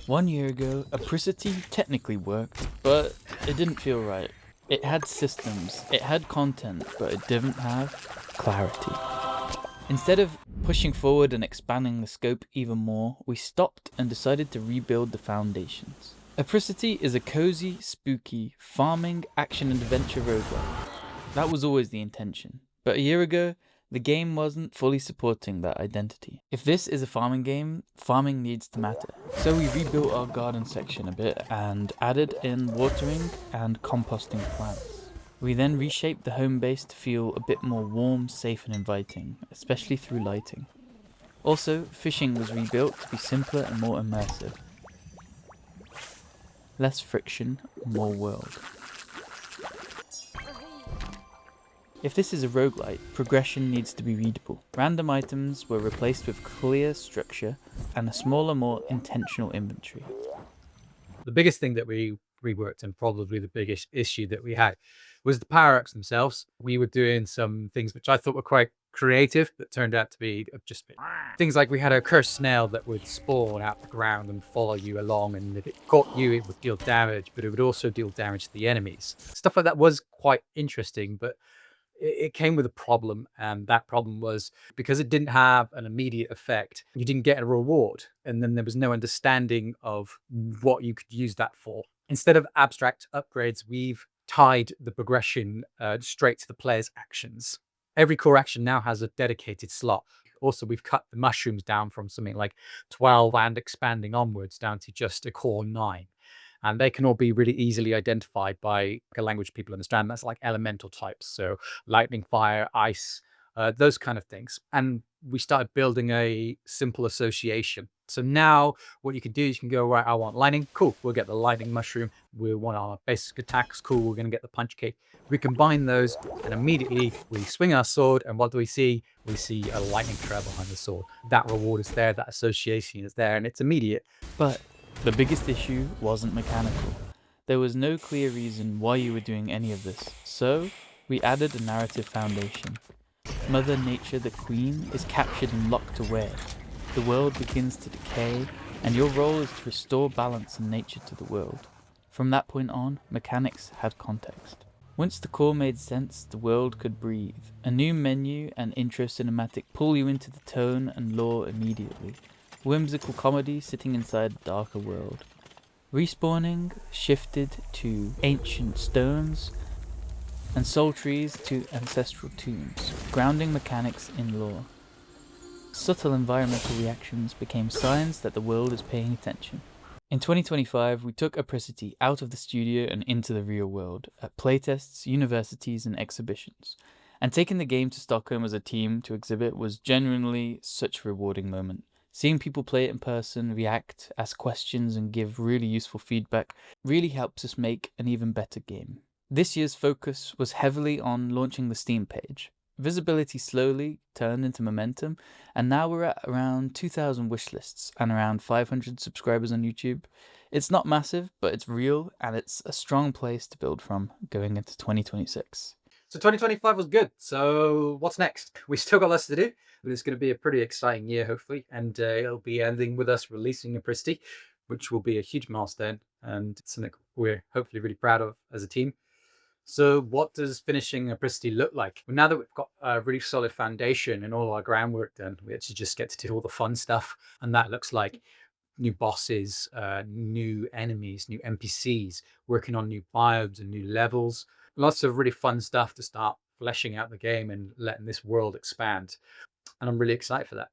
1 year ago, Apricity technically worked, but it didn't feel right. It had systems, it had content, but it didn't have clarity. Instead of pushing forward and expanding the scope even more, we stopped and decided to rebuild the foundations. Apricity is a cozy, spooky, farming, action and adventure roguelite. That was always the intention. But a year ago, the game wasn't fully supporting that identity. If this is a farming game, farming needs to matter. So we rebuilt our garden section a bit and added in watering and composting plants. We then reshaped the home base to feel a bit more warm, safe and inviting, especially through lighting. Also, fishing was rebuilt to be simpler and more immersive. Less friction, more world. If this is a roguelite, progression needs to be readable. Random items were replaced with clear structure and a smaller, more intentional inventory. The biggest thing that we reworked, and probably the biggest issue that we had, was the power-ups themselves. We were doing some things which I thought were quite creative, but turned out to be just things like we had a cursed snail that would spawn out the ground and follow you along, and if it caught you, it would deal damage, but it would also deal damage to the enemies. Stuff like that was quite interesting, but it came with a problem, and that problem was because it didn't have an immediate effect, you didn't get a reward, and then there was no understanding of what you could use that for. Instead of abstract upgrades, we've tied the progression straight to the player's actions. Every core action now has a dedicated slot. Also, we've cut the mushrooms down from something like 12 and expanding onwards down to just a core 9. And they can all be really easily identified by a language people understand. That's like elemental types. So lightning, fire, ice, those kind of things. And we started building a simple association. So now what you can do is you can go, right, I want lightning. Cool. We'll get the lightning mushroom. We want our basic attacks. Cool. We're going to get the punch cake. We combine those and immediately we swing our sword. And what do we see? We see a lightning trail behind the sword. That reward is there. That association is there. And it's immediate. But the biggest issue wasn't mechanical. There was no clear reason why you were doing any of this, so we added a narrative foundation. Mother Nature, the Queen, is captured and locked away. The world begins to decay, and your role is to restore balance and nature to the world. From that point on, mechanics had context. Once the core made sense, the world could breathe. A new menu and intro cinematic pull you into the tone and lore immediately. Whimsical comedy sitting inside a darker world. Respawning shifted to ancient stones and soul trees to ancestral tombs, grounding mechanics in lore. Subtle environmental reactions became signs that the world is paying attention. In 2025, we took Apricity out of the studio and into the real world, at playtests, universities and exhibitions. And taking the game to Stockholm as a team to exhibit was genuinely such a rewarding moment. Seeing people play it in person, react, ask questions and give really useful feedback really helps us make an even better game. This year's focus was heavily on launching the Steam page. Visibility slowly turned into momentum, and now we're at around 2,000 wishlists and around 500 subscribers on YouTube. It's not massive, but it's real, and it's a strong place to build from going into 2026. So 2025 was good. So what's next? We still got lots to do, but it's going to be a pretty exciting year, hopefully. And it'll be ending with us releasing Apricity, which will be a huge milestone and something we're hopefully really proud of as a team. So what does finishing Apricity look like? Well, now that we've got a really solid foundation and all our groundwork done, we actually just get to do all the fun stuff. And that looks like new bosses, new enemies, new NPCs, working on new biomes and new levels. Lots of really fun stuff to start fleshing out the game and letting this world expand. And I'm really excited for that.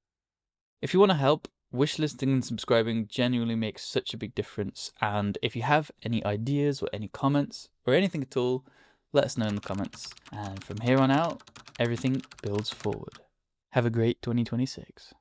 If you want to help, wishlisting and subscribing genuinely makes such a big difference. And if you have any ideas or any comments or anything at all, let us know in the comments. And from here on out, everything builds forward. Have a great 2026.